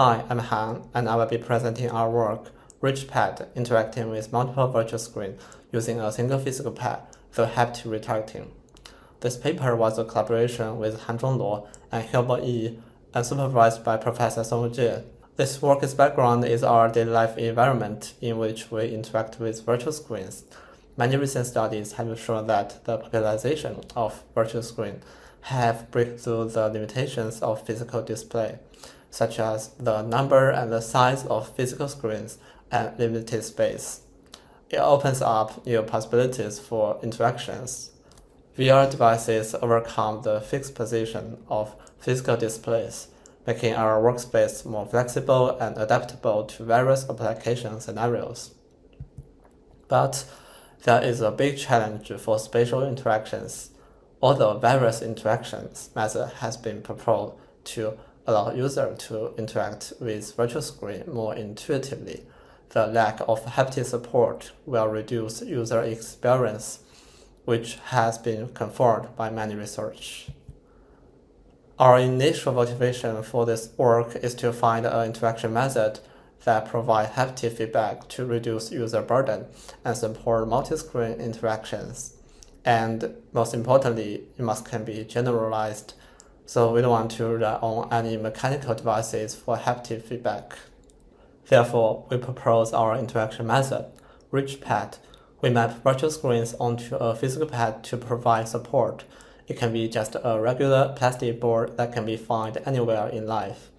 Hi, I'm Han, and I will be presenting our work, ReachPad, interacting with multiple virtual screens using a single physical pad, the haptic retargeting. This paper was a collaboration with Hanzhong Luo and Hilbert Yi, and supervised by Professor Song Jie. This work's background is our daily life environment in which we interact with virtual screens. Many recent studies have shown that the popularization of virtual screens have break through the limitations of physical display, such as the number and the size of physical screens and limited space. It opens up new possibilities for interactions. VR devices overcome the fixed position of physical displays, making our workspace more flexible and adaptable to various application scenarios. But there is a big challenge for spatial interactions. Although various interactions method has been proposed to allow users to interact with virtual screen more intuitively, the lack of haptic support will reduce user experience, which has been confirmed by many research. Our initial motivation for this work is to find an interaction method that provides haptic feedback to reduce user burden and support multi-screen interactions. And most importantly, it can be generalized, so we don't want to rely on any mechanical devices for haptic feedback. Therefore, we propose our interaction method, ReachPad. We map virtual screens onto a physical pad to provide support. It can be just a regular plastic board that can be found anywhere in life.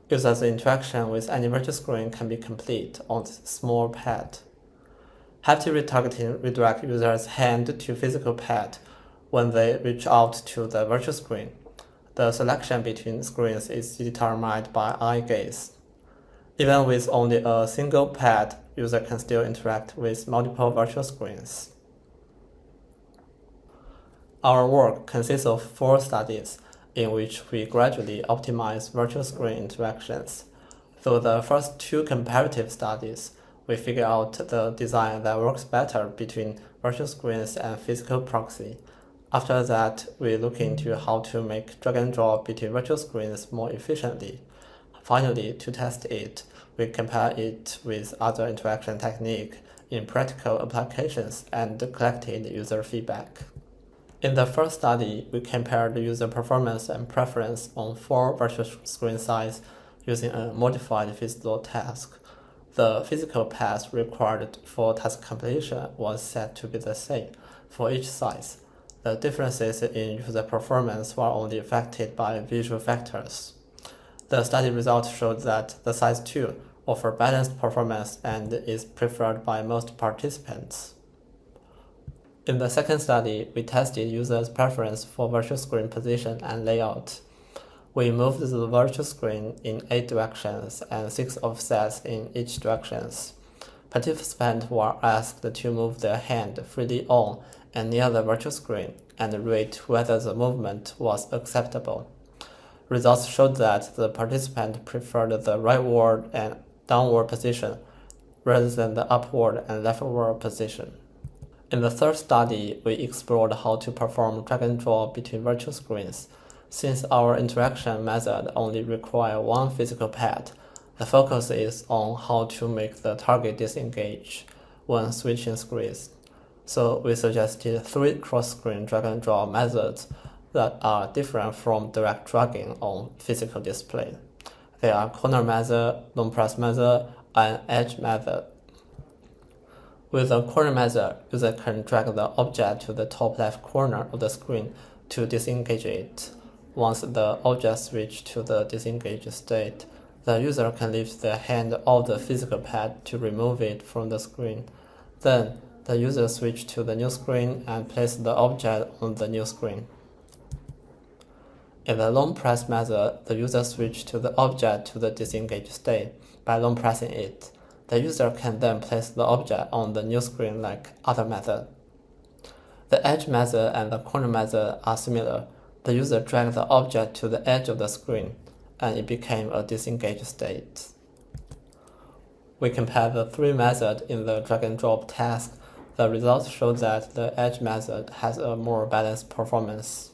Users' interaction with any virtual screen can be complete on this small pad. Haptic retargeting redirects users' hand to physical pad when they reach out to the virtual screen. The selection between screens is determined by eye gaze. Even with only a single pad, user can still interact with multiple virtual screens. Our work consists of 4 studies in which we gradually optimize virtual screen interactions. Through the first 2 comparative studies, we figure out the design that works better between virtual screens and physical proxy. After that, we look into how to make drag and drop between virtual screens more efficiently. Finally, to test it, we compare it with other interaction techniques in practical applications and collected user feedback. In the first study, we compared user performance and preference on 4 virtual screen sizes using a modified physical task. The physical path required for task completion was set to be the same for each size. The differences in user performance were only affected by visual factors. The study results showed that the size 2 offers balanced performance and is preferred by most participants. In the second study, we tested users' preference for virtual screen position and layout. We moved the virtual screen in 8 directions and 6 offsets in each direction. Participants were asked to move their hand freely on and near the virtual screen and rate whether the movement was acceptable. Results showed that the participant preferred the rightward and downward position rather than the upward and leftward position. In the third study, we explored how to perform drag and drop between virtual screens. Since our interaction method only requires 1 physical pad, the focus is on how to make the target disengage when switching screens. So we suggested 3 cross-screen drag and drop methods that are different from direct dragging on physical display. They are corner method, long press method, and edge method. With the corner method, user can drag the object to the top left corner of the screen to disengage it. Once the object switches to the disengaged state, the user can lift their hand off the physical pad to remove it from the screen. Then, the user switches to the new screen and places the object on the new screen. In the long press method, the user switches to the object to the disengaged state by long pressing it. The user can then place the object on the new screen like other methods. The edge method and the corner method are similar. The user dragged the object to the edge of the screen, and it became a disengaged state. We compared the 3 methods in the drag and drop task. The results show that the edge method has a more balanced performance.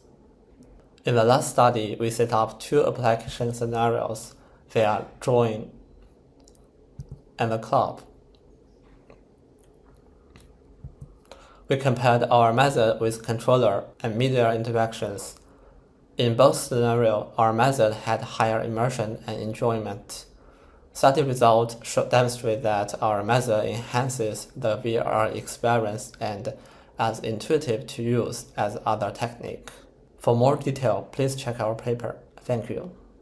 In the last study, we set up 2 application scenarios. via drawing and the club. We compared our method with controller and media interactions. In both scenarios, our method had higher immersion and enjoyment. Study results demonstrate that our method enhances the VR experience and as intuitive to use as other technique. For more detail, please check our paper. Thank you.